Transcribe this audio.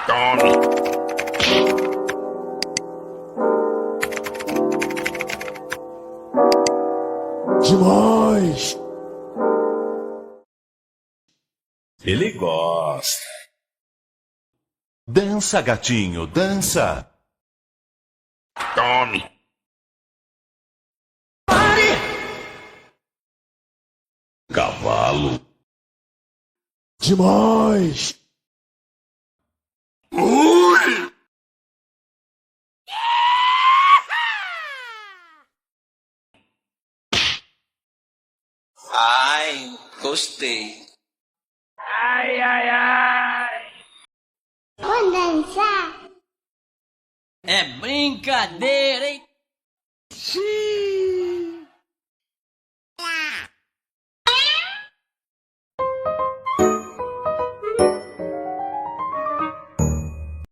Tome. Demais! Ele gosta. Dança, gatinho, dança. Tome. Cavalo. Demais! Ui! Ai, gostei. Ai, ai, ai. Vamos dançar? É brincadeira, hein? Xiii!